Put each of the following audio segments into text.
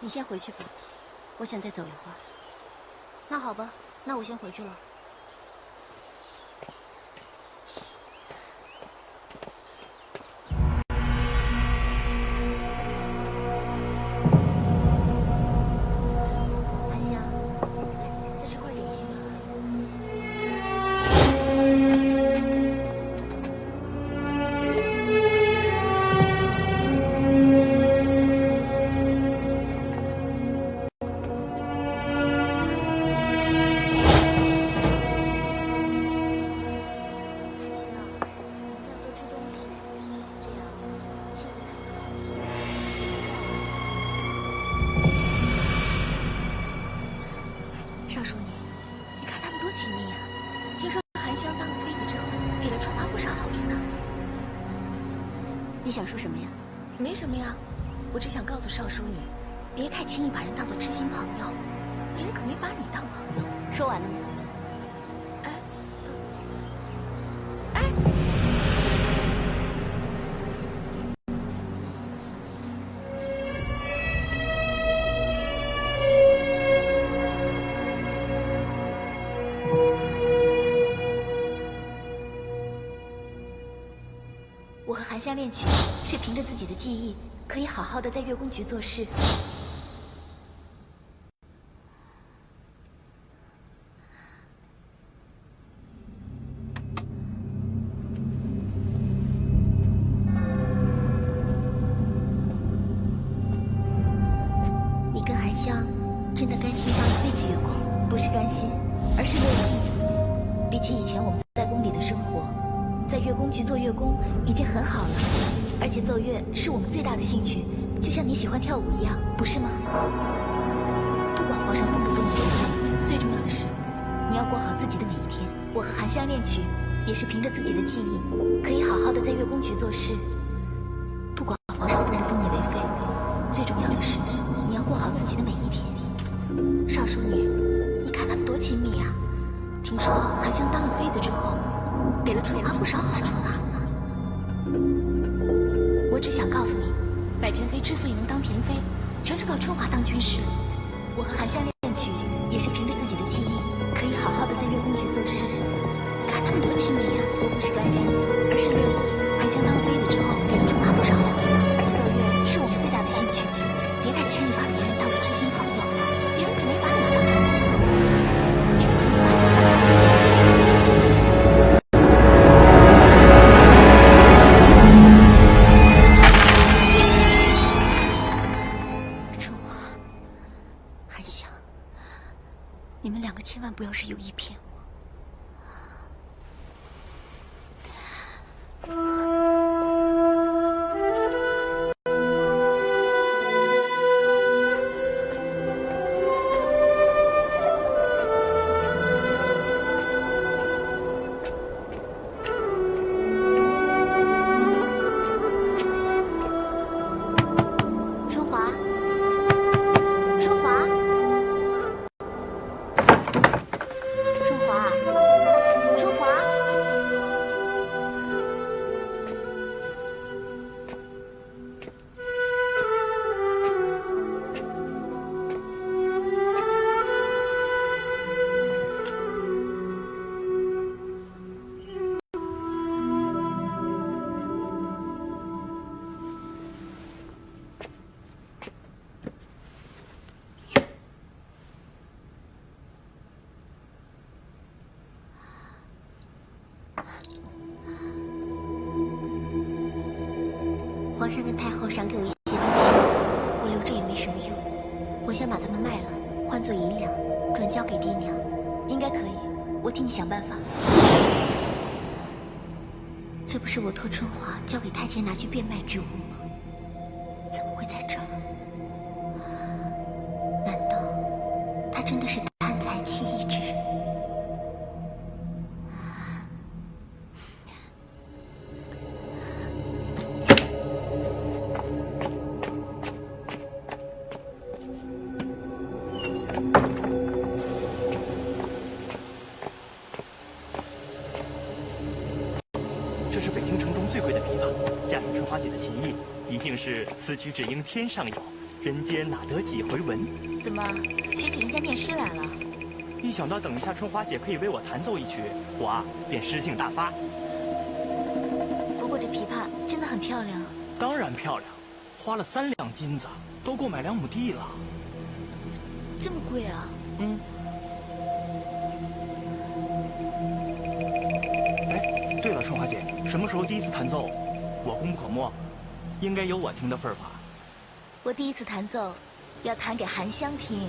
你先回去吧，我想再走一会儿。那好吧，那我先回去了。阿香，来，再吃块点心吧。 少淑女，你看他们多亲密呀！听说韩香当了妃子之后，给了春华不少好处呢。你想说什么呀？没什么呀，我只想告诉少淑女，别太轻易把人当做知心朋友，别人可没把你当朋友。说完了吗？我和韩香恋曲是凭着自己的技艺，可以好好的在月宫局做事。你跟韩香真的甘心当一辈子月宫？不是甘心，而是乐意。比起以前我们在宫里的生活，在月宫局做月宫已经很好了。而且奏乐是我们最大的兴趣，就像你喜欢跳舞一样，不是吗？不管皇上封不封你为妃，最重要的是你要过好自己的每一天。我和韩香恋曲也是凭着自己的技艺，可以好好的在月宫局做事。不管皇上封不封你为妃，最重要的是你要过好自己的每一天。少淑女，你看他们多亲密呀！听说韩香当了妃子之后，给了春华不少好处呢。我只想告诉你，百珍妃之所以能当嫔妃，全是靠春华当军师。我和韩香恋曲也是凭着自己的技艺，可以好好的在月宫局做事。你看他们多亲密啊！我不是甘心，而是乐意。韩香当了妃子之后，给了春华不少好处，而且奏乐是我们最大的兴趣。别太轻易把别人当做知心朋友，别人可没把你当成朋友，别人可没把你当成朋友。你们两个千万不要是有意骗我。春华，春华。春华，皇上跟太后赏给我一些东西，我留着也没什么用，我想把它们卖了，换作银两，转交给爹娘，应该可以，我替你想办法。这不是我托春华交给太监拿去变卖之物吗？怎么会在这儿？难道他真的是贪财弃义之人？这是北京城中最贵的琵琶，驾驭春华姐的琴艺，一定是此曲只应天上有，人间哪得几回闻？怎么，学起人家念诗来了？一想到等一下春花姐可以为我弹奏一曲，我便诗兴大发。不过这琵琶真的很漂亮。当然漂亮，花了3两金子，都够买2亩地了。这么贵啊？嗯。哎，对了，春花姐，什么时候第一次弹奏？我功不可没，应该有我听的份儿吧？我第一次弹奏，要弹给韩香听。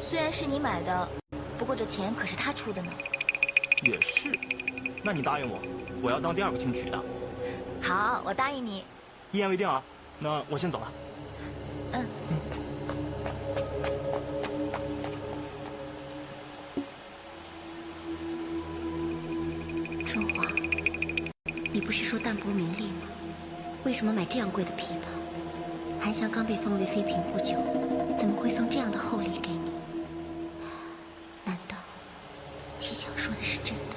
虽然是你买的，不过这钱可是他出的呢。也是，那你答应我，我要当第2个听曲的。好，我答应你。一言为定啊！那我先走了。嗯。春华，你不是说淡泊名利吗？为什么买这样贵的琵琶？韩香刚被封为妃嫔不久，怎么会送这样的厚礼给你？难道七巧说的是真的？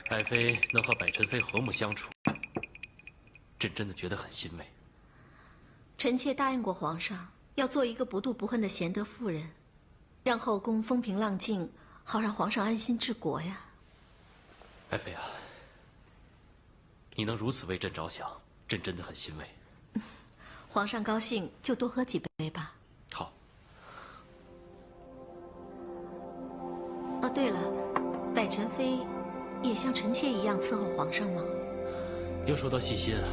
爱妃能和百宸妃和睦相处，朕真的觉得很欣慰。臣妾答应过皇上，要做一个不妒不恨的贤德妇人，让后宫风平浪静，好让皇上安心治国呀。爱妃啊，你能如此为朕着想，朕真的很欣慰。皇上高兴就多喝几杯吧。好。哦，对了，百宸妃也像臣妾一样伺候皇上吗？要说到细心啊，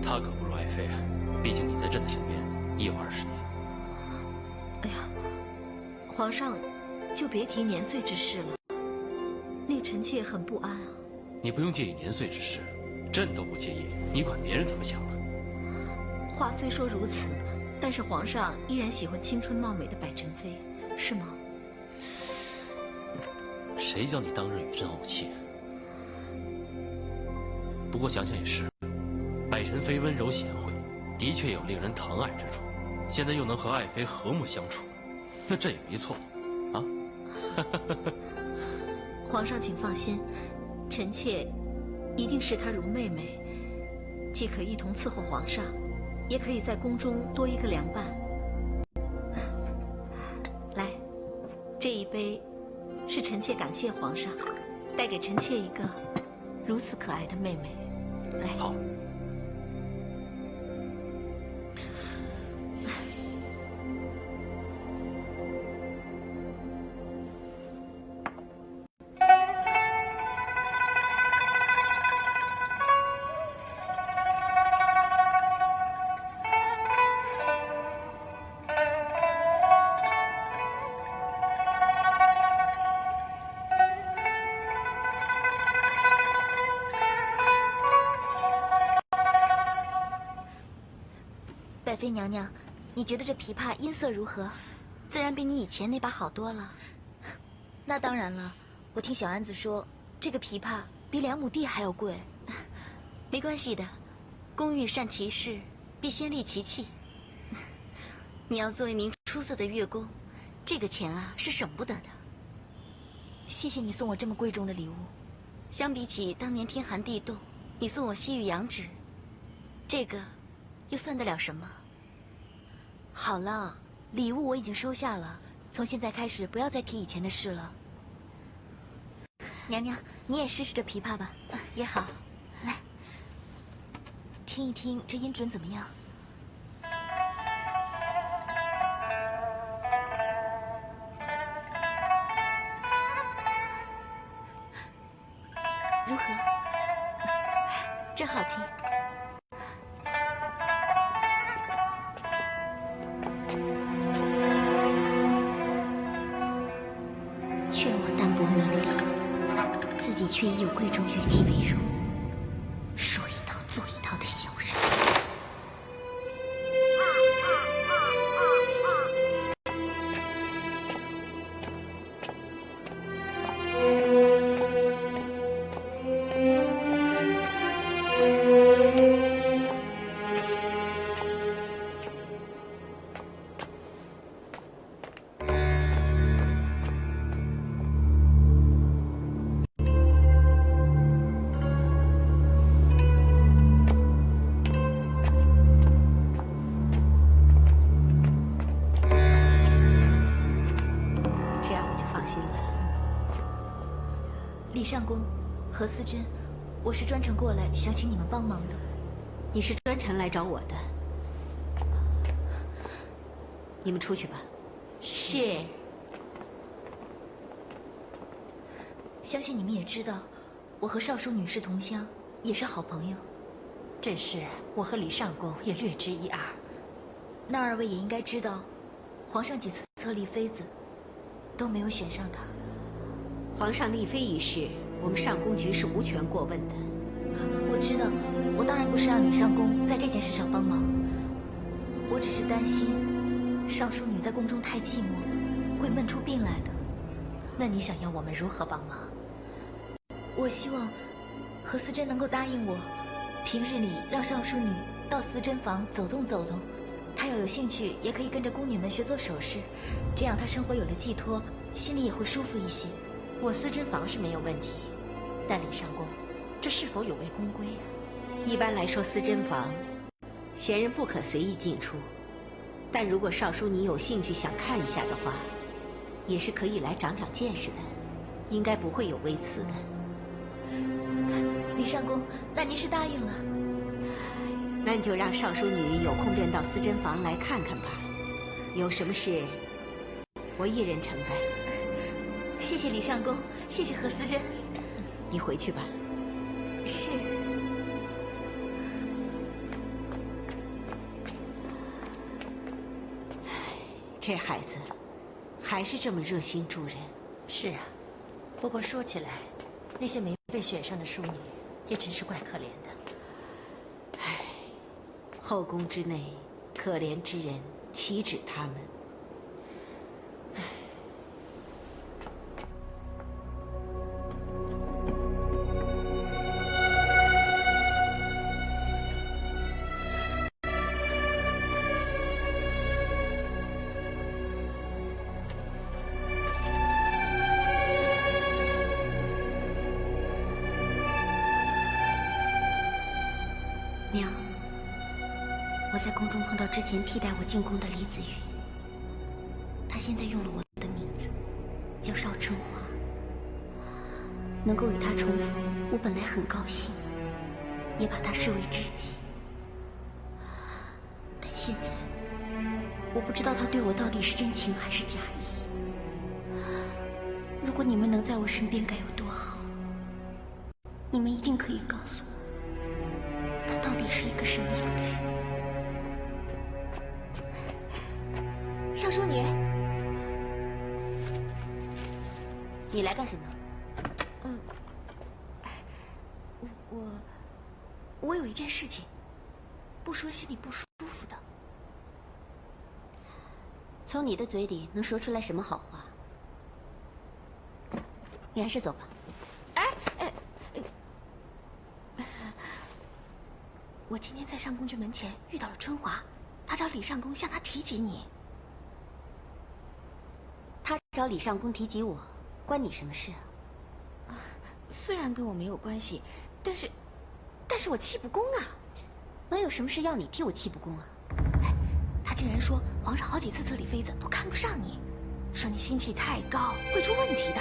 她可不如爱妃啊。毕竟你在朕的身边已有20年。哎呀，皇上就别提年岁之事了，令臣妾很不安啊。你不用介意年岁之事，朕都不介意，你管别人怎么想呢？话虽说如此，但是皇上依然喜欢青春貌美的百宸妃，是吗？谁叫你当日与朕怄气？不过想想也是，百宸妃温柔贤惠，的确有令人疼爱之处。现在又能和爱妃和睦相处，那朕也没错啊。皇上请放心，臣妾一定视她如妹妹，既可一同伺候皇上，也可以在宫中多一个凉伴。来，这一杯是臣妾感谢皇上，带给臣妾一个如此可爱的妹妹。来，好。百妃娘娘，你觉得这琵琶音色如何？自然比你以前那把好多了。那当然了，我听小安子说，这个琵琶比2亩地还要贵。没关系的，工欲善其事，必先利其器。你要做一名出色的乐工，这个钱啊是省不得的。谢谢你送我这么贵重的礼物，相比起当年天寒地冻，你送我西域羊脂，这个又算得了什么？好了，礼物我已经收下了，从现在开始不要再提以前的事了。娘娘，你也试试这琵琶吧，也好。来，听一听这音准怎么样？如何？真好听。劝我淡泊名利，自己却以有贵重乐器为荣，说一套做一套的小人。李上宫，何思珍，我是专程过来想请你们帮忙的。你是专程来找我的？你们出去吧。是。相信你们也知道，我和少淑女是同乡，也是好朋友。正是，我和李上宫也略知一二。那二位也应该知道，皇上几次册立妃子，都没有选上她。皇上立妃一事，我们上宫局是无权过问的。我知道，我当然不是让李上宫在这件事上帮忙，我只是担心少淑女在宫中太寂寞，会闷出病来的。那你想要我们如何帮忙？我希望何思珍能够答应我，平日里让少淑女到思珍房走动走动，她要有兴趣也可以跟着宫女们学做首饰，这样她生活有了寄托，心里也会舒服一些。我思珍房是没有问题，但李上宫，这是否有违宫规啊？一般来说，思珍房，闲人不可随意进出，但如果少淑你有兴趣想看一下的话，也是可以来长长见识的，应该不会有微词的。李上宫，那您是答应了？那你就让少淑女有空便到思珍房来看看吧。有什么事，我一人承担。谢谢李上宫，谢谢何思珍。你回去吧。是。这孩子，还是这么热心助人。是啊，不过说起来，那些没被选上的淑女，也真是怪可怜的。唉，后宫之内，可怜之人岂止他们？娘，我在宫中碰到之前替代我进宫的李子云，她现在用了我的名字，叫邵春华。能够与她重逢，我本来很高兴，也把她视为知己。但现在，我不知道她对我到底是真情还是假意。如果你们能在我身边，该有多好！你们一定可以告诉我。他到底是一个什么样的人？少淑女，你来干什么？我有一件事情，不说心里不舒服的。从你的嘴里能说出来什么好话？你还是走吧。我今天在上宫局门前遇到了春华，她找李上宫向她提及你。他找李上宫提及我，关你什么事啊？虽然跟我没有关系，但是我气不公啊！能有什么事要你替我气不公啊？他竟然说皇上好几次册立妃子都看不上你，说你心气太高会出问题的，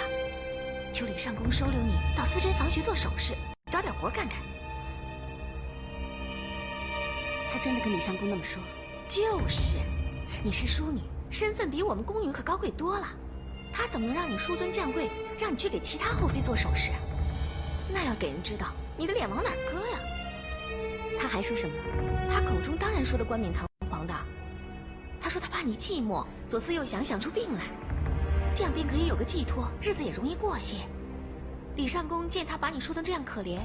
求李上宫收留你到思珍房学做首饰，找点活干看。他真的跟李上宫那么说？就是，你是淑女，身份比我们宫女可高贵多了，他怎么能让你纡尊降贵，让你去给其他后妃做首饰？那要给人知道，你的脸往哪儿搁呀？他还说什么？他口中当然说的冠冕堂皇的。他说他怕你寂寞，左思右想想出病来，这样便可以有个寄托，日子也容易过些。李上宫见他把你说成这样可怜，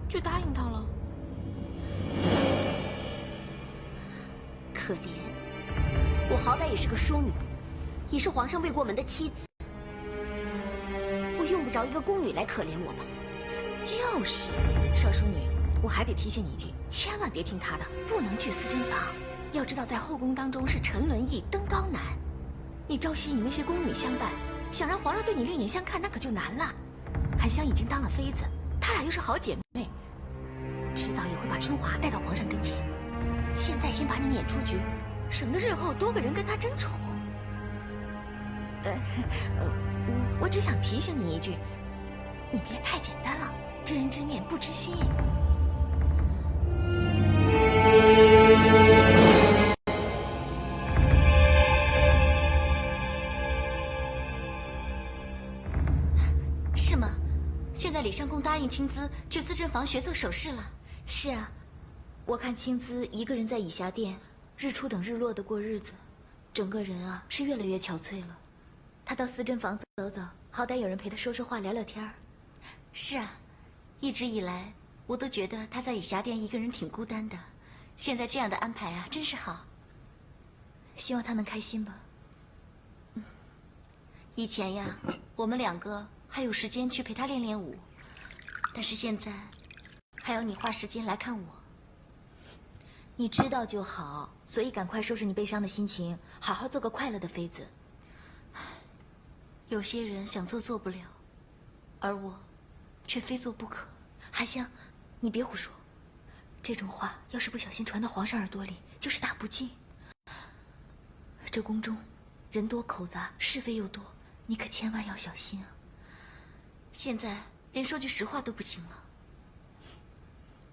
就答应他了。可怜，我好歹也是个淑女，也是皇上未过门的妻子，我用不着一个宫女来可怜我吧？就是，少淑女，我还得提醒你一句，千万别听他的，不能去思珍房。要知道，在后宫当中是沉沦易，登高难。你朝夕与那些宫女相伴，想让皇上对你另眼相看，那可就难了。韩香已经当了妃子，她俩又是好姐妹，迟早也会把春华带到皇上跟前。现在先把你撵出局，省得日后多个人跟她争宠。我只想提醒你一句，你别太简单了，知人知面不知心。是吗？现在李尚宫答应青姿去思珍房学做首饰了。是啊，我看青姿一个人在以霞殿，日出等日落的过日子，整个人啊是越来越憔悴了。她到思珍房走走，好歹有人陪她说说话、聊聊天儿。是啊，一直以来我都觉得她在以霞殿一个人挺孤单的，现在这样的安排啊，真是好。希望她能开心吧。以前呀，我们两个还有时间去陪她练练舞，但是现在还要你花时间来看我。你知道就好，所以赶快收拾你悲伤的心情，好好做个快乐的妃子。有些人想做做不了，而我却非做不可。韩香，你别胡说，这种话要是不小心传到皇上耳朵里，就是大不敬。这宫中人多口杂，是非又多，你可千万要小心啊。现在连说句实话都不行了。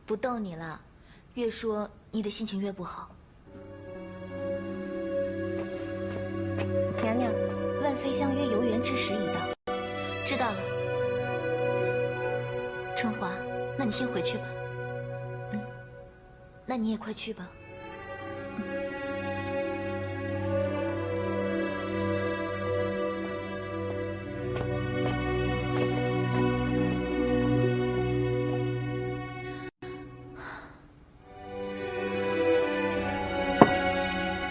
不逗你了，越说你的心情越不好。娘娘，万妃相约游园之时已到。知道了。春华，那你先回去吧。那你也快去吧。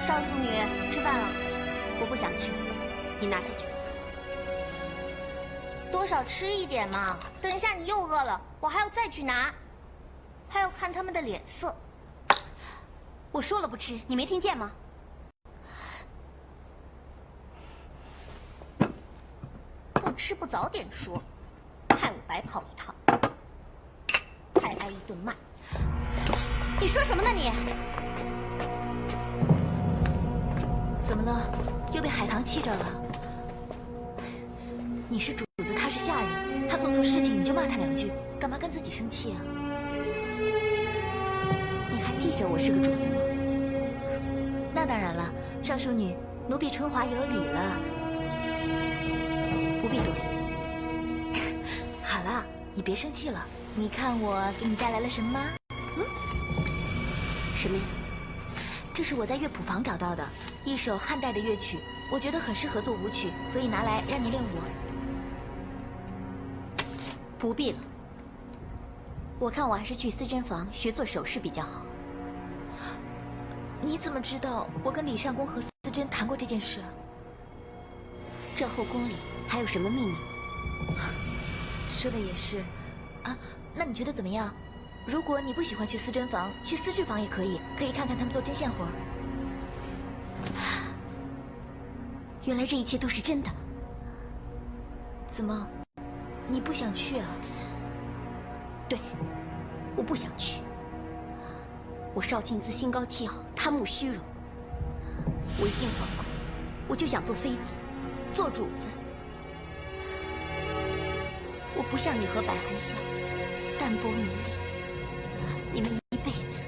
少淑女，吃饭了。我不想吃，你拿下去。多少吃一点嘛，等一下你又饿了，我还要再去拿，还要看他们的脸色。我说了不吃，你没听见吗？不吃不早点说，害我白跑一趟，还挨一顿骂。你说什么呢你？怎么了？又被海棠气着了？你是主子，他是下人，他做错事情你就骂他两句，干嘛跟自己生气啊？你还记着我是个主子吗？那当然了，少淑女，奴婢春华有礼了。不必多礼。好了，你别生气了。你看我给你带来了什么吗？什么呀？这是我在乐谱房找到的一首汉代的乐曲，我觉得很适合做舞曲，所以拿来让你练舞。不必了，我看我还是去思珍房学做首饰比较好。你怎么知道我跟李尚宫和思珍谈过这件事？这后宫里还有什么秘密？说的也是，啊，那你觉得怎么样？如果你不喜欢去思珍房，去思治房也可以，可以看看他们做针线活。原来这一切都是真的。怎么，你不想去啊？对，我不想去。我少庆姿心高气傲，贪慕虚荣。我一进皇宫，我就想做妃子，做主子。我不像你和百寒香，淡泊名利。你们一辈子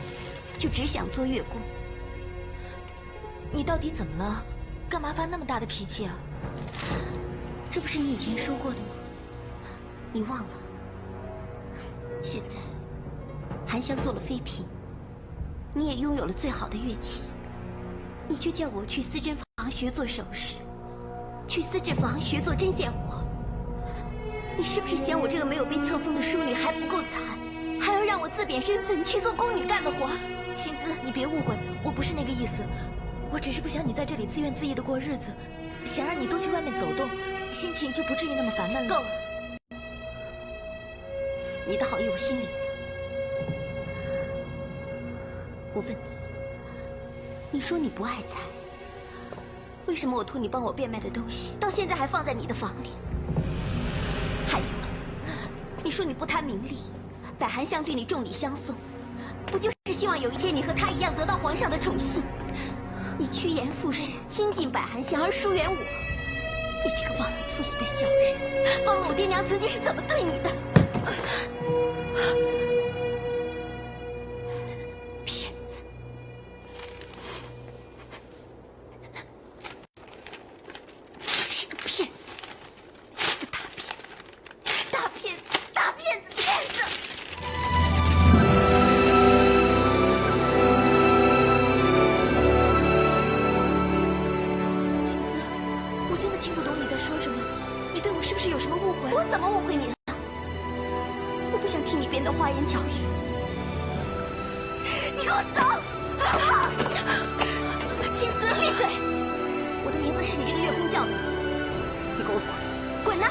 就只想做乐工。你到底怎么了？干嘛发那么大的脾气啊？这不是你以前说过的吗？你忘了？现在韩香做了妃嫔，你也拥有了最好的乐器，你却叫我去思珍房学做首饰，去思治房学做针线活。你是不是嫌我这个没有被册封的淑女还不够惨，还要让我自贬身份去做宫女干的活？青姿，你别误会，我不是那个意思，我只是不想你在这里自怨自艾的过日子，想让你多去外面走动，心情就不至于那么烦闷了。够了，你的好意我心领了。我问你，你说你不爱财，为什么我托你帮我变卖的东西，到现在还放在你的房里？还有，你说你不贪名利，百寒香对你重礼相送，不就是希望有一天你和他一样得到皇上的宠幸？你趋炎附势，亲近百寒香而疏远我，你这个忘恩负义的小人，忘了我爹娘曾经是怎么对你的！骗子！是个骗子，是个大骗子，大骗子，大骗子，骗子！青子，我真的听不懂你在说什么。你对我是不是有什么误会？我怎么误会你了？我不想听你编的花言巧语。你给我走！青子，闭嘴！我的名字是你这个月宫叫的，你给我滚，滚呐！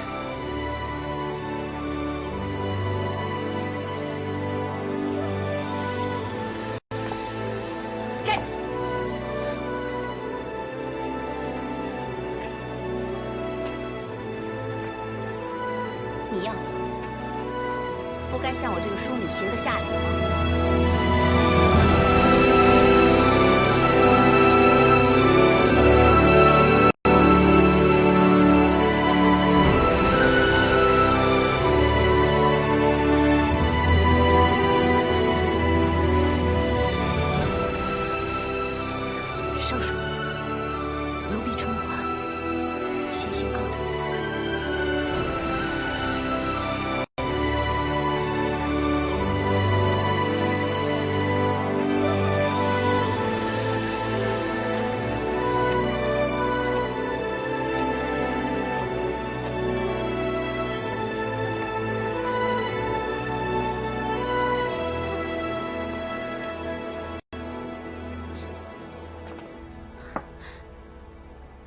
站着！你要走，不该向我这个淑女行个下礼吗？少主，奴婢春华，先行告退。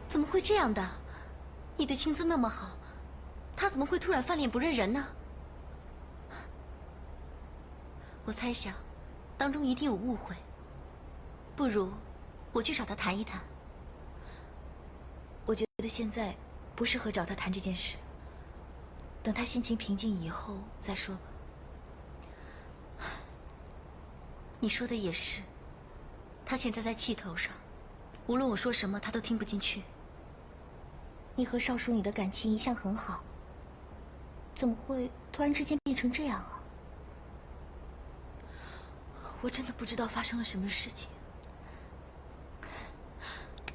怎么会这样的？你对青姿那么好，她怎么会突然翻脸不认人呢？我猜想，当中一定有误会。不如我去找她谈一谈。我觉得现在不适合找他谈这件事，等他心情平静以后再说吧。你说的也是，她现在在气头上，无论我说什么，她都听不进去。你和少淑女的感情一向很好，怎么会突然之间变成这样啊？我真的不知道发生了什么事情。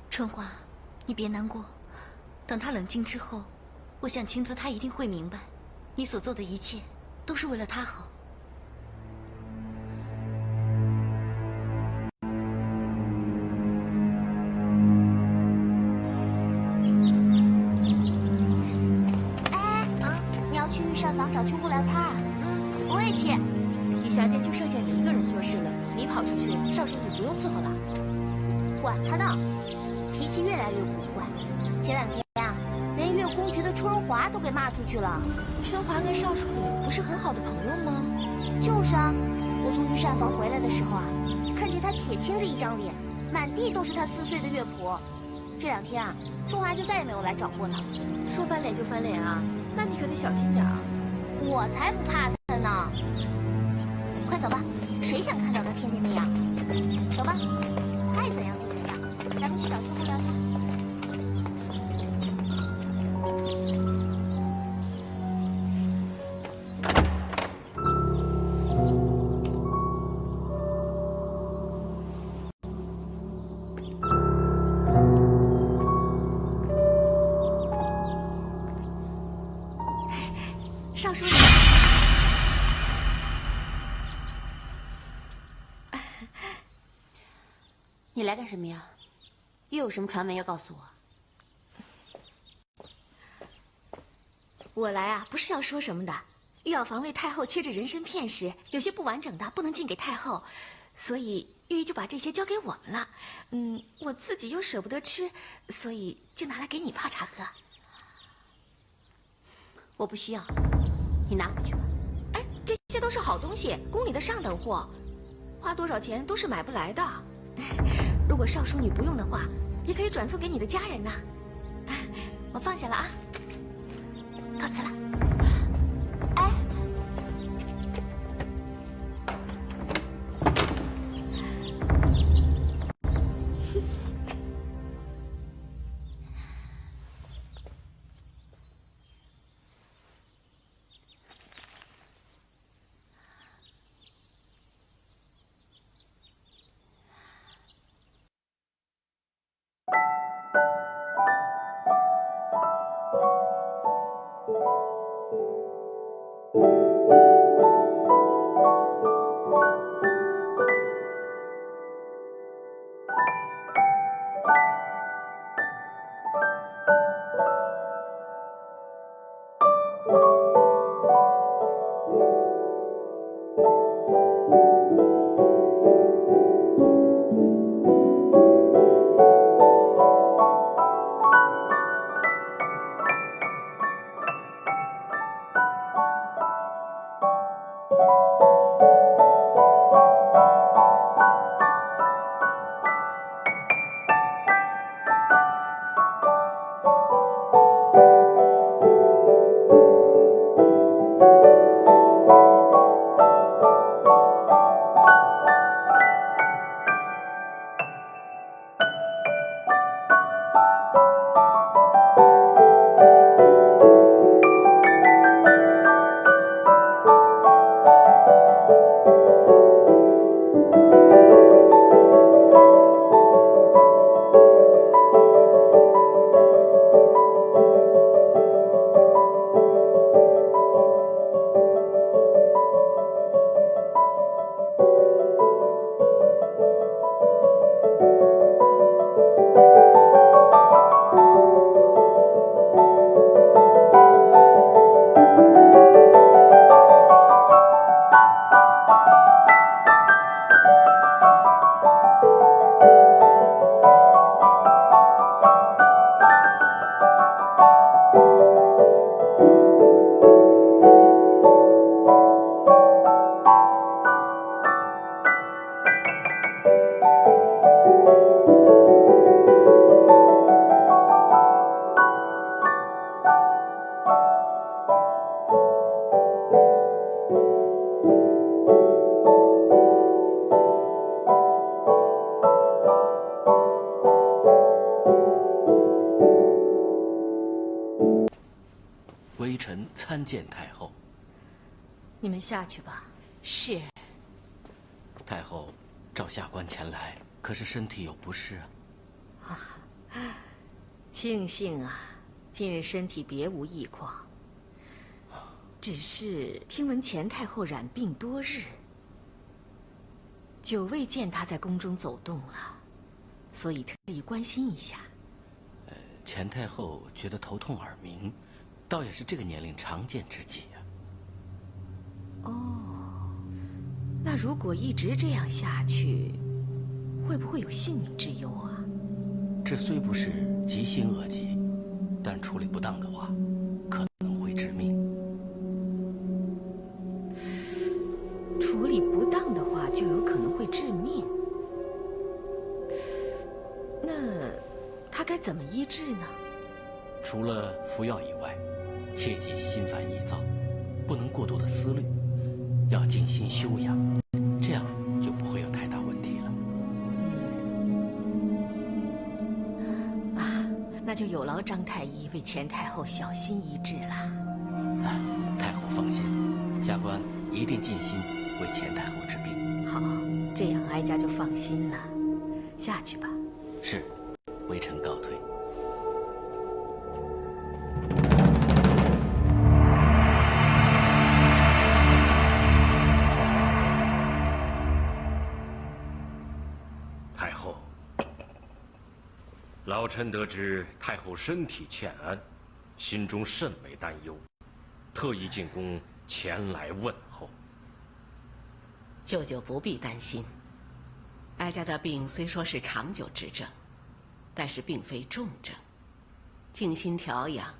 春华，你别难过，等她冷静之后，我想青姿她一定会明白，你所做的一切都是为了她好。去御膳房找秋姑聊天啊？我也去。一下店就剩下你一个人做事了，你跑出去，少淑女不用伺候了。管他呢，脾气越来越古怪。前两天啊，连月宫局的春华都给骂出去了。春华跟少淑女不是很好的朋友吗？就是啊，我从御膳房回来的时候啊，看见她铁青着一张脸，满地都是她撕碎的乐谱。这两天啊，春华就再也没有来找过她。说翻脸就翻脸啊？那你可得小心点儿。我才不怕他呢！快走吧，谁想看到他天天那样？走吧，爱怎样就怎样。咱们去找秋姑聊天。少淑女，你来干什么呀？又有什么传闻要告诉我？我来啊，不是要说什么的。御药房为太后切制人参片时，有些不完整的不能进给太后，所以御医就把这些交给我们了。我自己又舍不得吃，所以就拿来给你泡茶喝。我不需要，你拿回去吧。哎，这些都是好东西，宫里的上等货，花多少钱都是买不来的。如果少淑女不用的话，也可以转送给你的家人呐。我放下了啊，告辞了。哎，微臣参见太后。你们下去吧。是。太后召下官前来，可是身体有不适啊？庆幸啊，近日身体别无异况。只是听闻钱太后染病多日，久未见她在宫中走动了，所以特意关心一下。钱太后觉得头痛耳鸣，倒也是这个年龄常见之疾呀。哦，那如果一直这样下去，会不会有性命之忧啊？这虽不是急性恶疾，但处理不当的话，可能会致命。处理不当的话，就有可能会致命。那他该怎么医治呢？除了服药以外，切忌心烦易躁，不能过度的思虑，要静心修养，这样就不会有太大问题了。啊，那就有劳张太医为钱太后小心医治了。太后放心，下官一定尽心为钱太后治病。好，这样哀家就放心了。下去吧。是，微臣告退。太后，老臣得知太后身体欠安，心中甚为担忧，特意进宫前来问候。舅舅不必担心，哀家的病虽说是长久之症，但是并非重症，静心调养，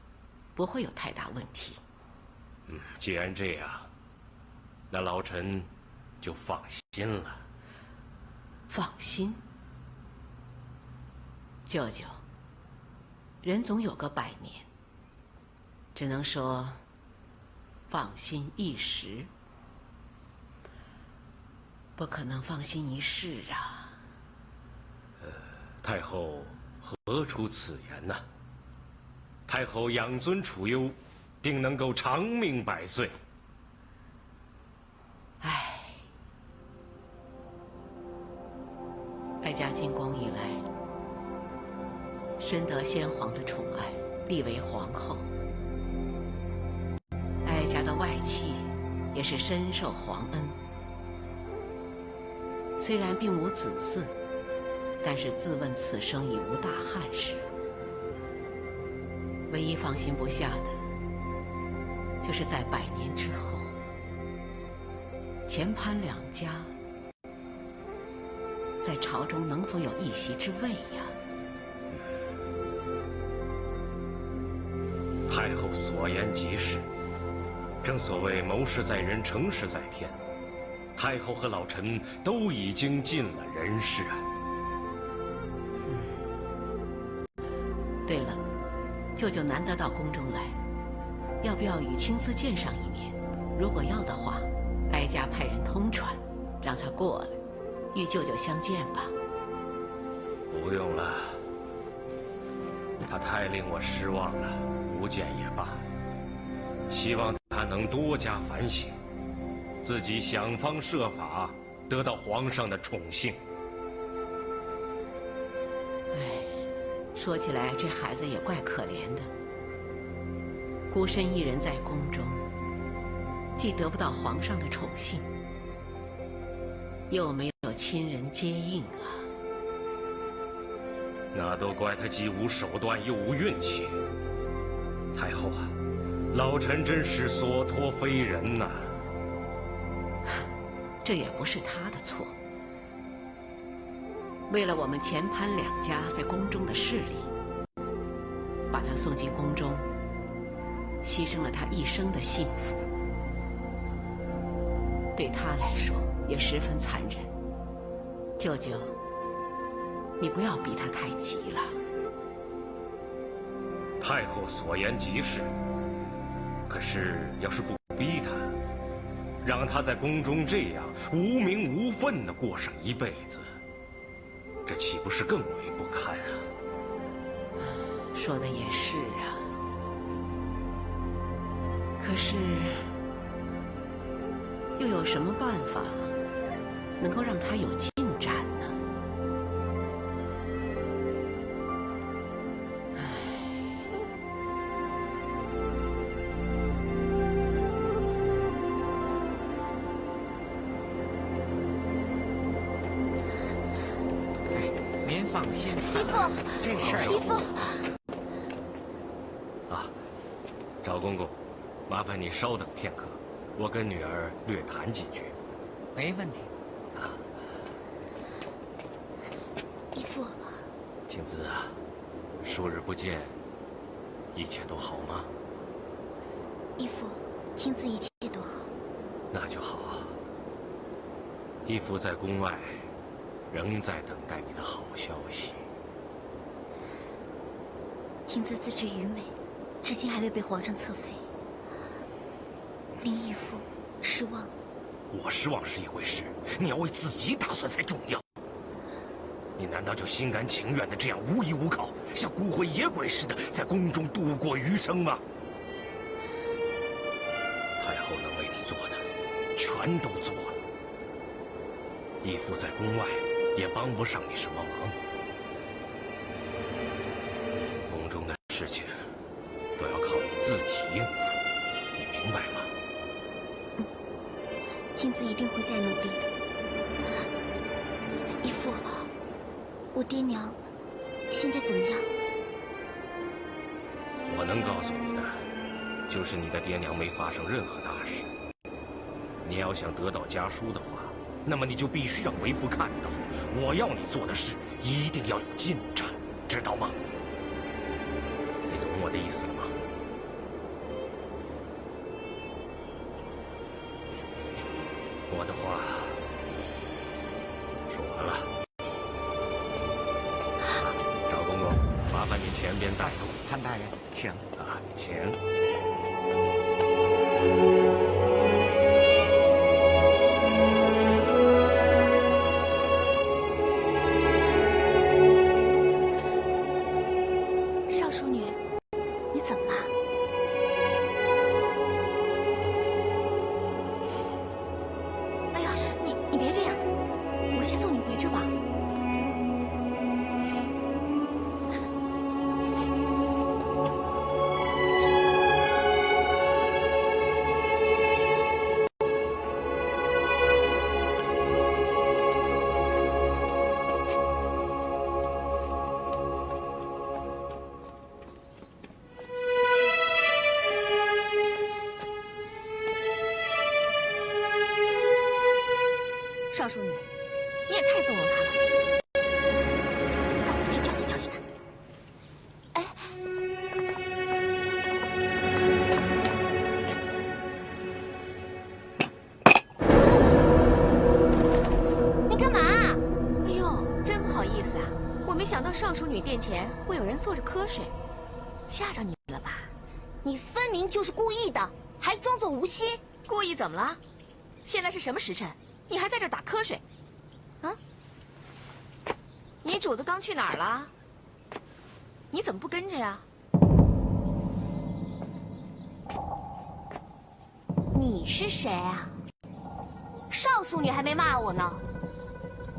不会有太大问题。既然这样，那老臣就放心了。放心，舅舅，人总有个100年，只能说放心一时，不可能放心一世啊。太后何出此言呢？太后养尊处优，定能够长命100岁。哀家进宫以来，深得先皇的宠爱，立为皇后。哀家的外戚也是深受皇恩，虽然并无子嗣，但是自问此生已无大憾事。唯一放心不下的，就是在100年之后，钱潘两家在朝中能否有一席之位呀？太后所言极是，正所谓谋事在人，成事在天。太后和老臣都已经尽了人事啊。对了，舅舅难得到宫中来，要不要与亲自见上一面？如果要的话，哀家派人通传，让他过来，与舅舅相见吧。不用了，他太令我失望了，不见也罢。希望他能多加反省，自己想方设法得到皇上的宠幸。说起来，这孩子也怪可怜的，孤身一人在宫中，既得不到皇上的宠幸，又没有亲人接应啊。那都怪他既无手段又无运气。太后啊，老臣真是所托非人呐。这也不是他的错。为了我们钱潘两家在宫中的势力，把他送进宫中，牺牲了他一生的幸福，对他来说也十分残忍。舅舅，你不要逼他太急了。太后所言极是，可是要是不逼他，让他在宫中这样无名无分地过上一辈子，这岂不是更为不堪啊？说的也是啊，可是又有什么办法能够让他有进展呢？您放心，姨父，这事儿姨父。赵公公，麻烦你稍等片刻，我跟女儿略谈几句。没问题。姨父，青子啊，数日不见，一切都好吗？义父，青子一切都好。那就好。义父在宫外，仍在等待你的好消息。青子自知愚昧，至今还未被皇上册废，令义父失望。我失望是一回事，你要为自己打算才重要。你难道就心甘情愿的这样无依无靠，像孤魂野鬼似的在宫中度过余生吗？太后能为你做的，全都做了。义父在宫外也帮不上你什么忙。宫中的事情都要靠你自己应付，你明白吗？青子一定会再努力的。义父，我爹娘现在怎么样？我能告诉你的，就是你的爹娘没发生任何大事。你要想得到家书的话，那么你就必须让为父看到，我要你做的事一定要有进展，知道吗？你懂我的意思了吗？我的话说完了。赵公公，麻烦你前边带路。潘大人，请。请。少淑女，你怎么了？哎呀，你别这样，我先送你回去吧。少淑女，你也太纵容他了，让我去教训教训他。哎，到少淑女殿前会有人坐着瞌睡，吓着你了吧？你分明就是故意的，还装作无心。故意怎么了？现在是什么时辰？你还在这儿打瞌睡？啊？你主子刚去哪儿了？你怎么不跟着呀？你是谁啊？少淑女还没骂我呢，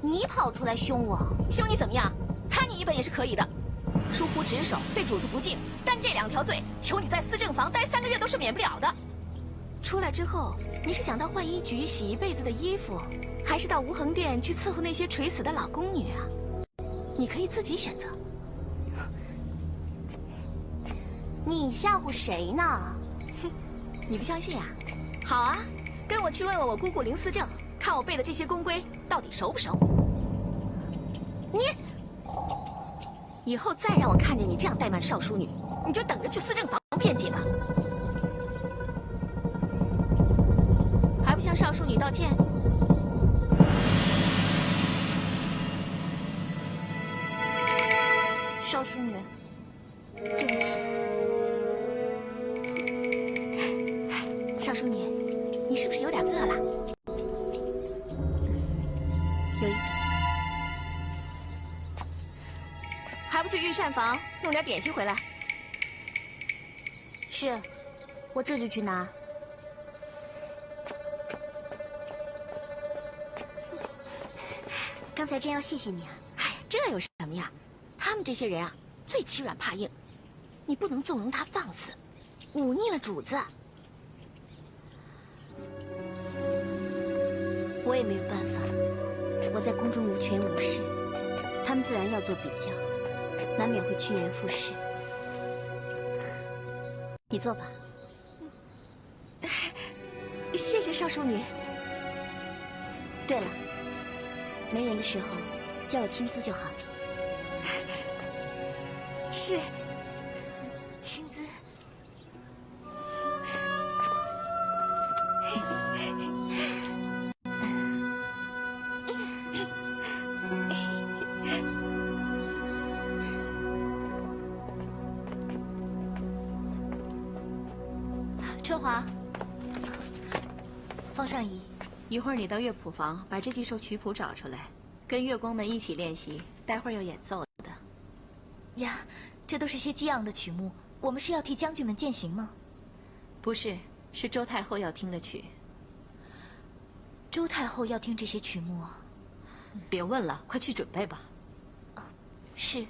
你跑出来凶我，凶你怎么样？擦你一本也是可以的。疏忽职守，对主子不敬，但这2条罪，求你在司政房待3个月都是免不了的。出来之后，你是想到浣衣局洗一辈子的衣服，还是到无痕殿去伺候那些垂死的老宫女啊？你可以自己选择。你吓唬谁呢？哼，你不相信啊？好啊，跟我去问问我姑姑林思正，看我背的这些宫规到底熟不熟。你以后再让我看见你这样怠慢少淑女，你就等着去司政房辩解吧。还不向少淑女道歉？少淑女，对不起。少淑女，你是不是有点饿了？有一点。还不去御膳房弄点点心回来？是，我这就去拿。刚才真要谢谢你啊！哎，这有什么呀？他们这些人啊，最欺软怕硬，你不能纵容他放肆，忤逆了主子。我也没有办法，我在宫中无权无势，他们自然要做比较，难免会趋炎附势。你坐吧。谢谢少淑女。对了，没人的时候叫我青姿就好。是，青姿。春华，方上仪，一会儿你到乐谱房把这几首曲谱找出来，跟乐工们一起练习，待会儿要演奏的。呀，这都是些激昂的曲目，我们是要替将军们践行吗？不是，是周太后要听的曲。周太后要听这些曲目啊？别问了，快去准备吧。是。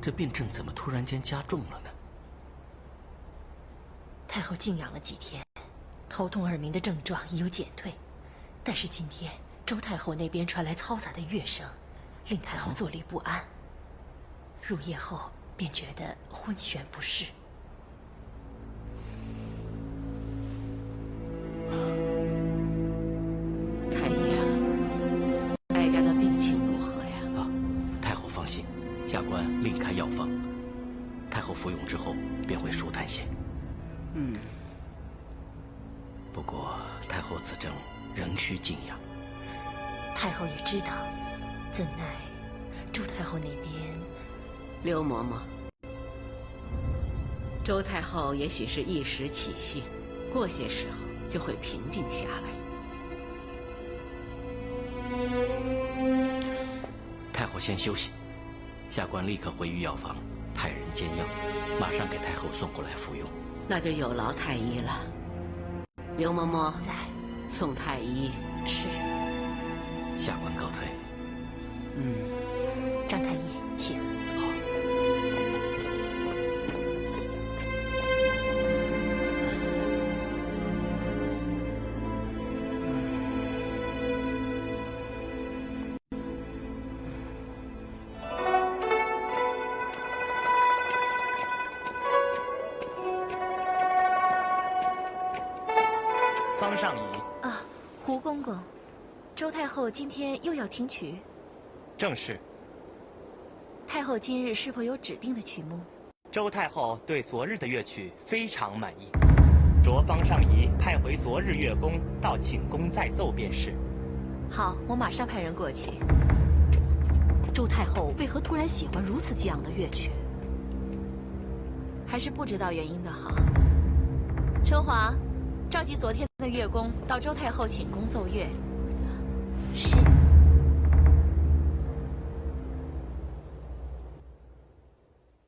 这病症怎么突然间加重了呢？太后静养了几天，头痛耳鸣的症状已有减退，但是今天周太后那边传来嘈杂的乐声，令太后坐立不安。入夜后便觉得昏眩不适。太医啊，哀家的病情如何呀？啊，太后放心。下官另开药方，太后服用之后便会舒坦些。不过太后此症仍需静养，太后也知道，怎奈周太后那边……刘嬷嬷，周太后也许是一时起兴，过些时候就会平静下来。太后先休息，下官立刻回御药房，派人煎药，马上给太后送过来服用。那就有劳太医了。刘嬷嬷，在。宋太医。是。下官告退。张太医，请。好。方上仪。啊，胡公公，周太后今天又要听曲？正是。太后今日是否有指定的曲目？周太后对昨日的乐曲非常满意，着方上仪派回昨日乐工到寝宫再奏便是。好，我马上派人过去。周太后为何突然喜欢如此激昂的乐曲？还是不知道原因的好。春华，召集昨天的乐工到周太后寝宫奏乐。是。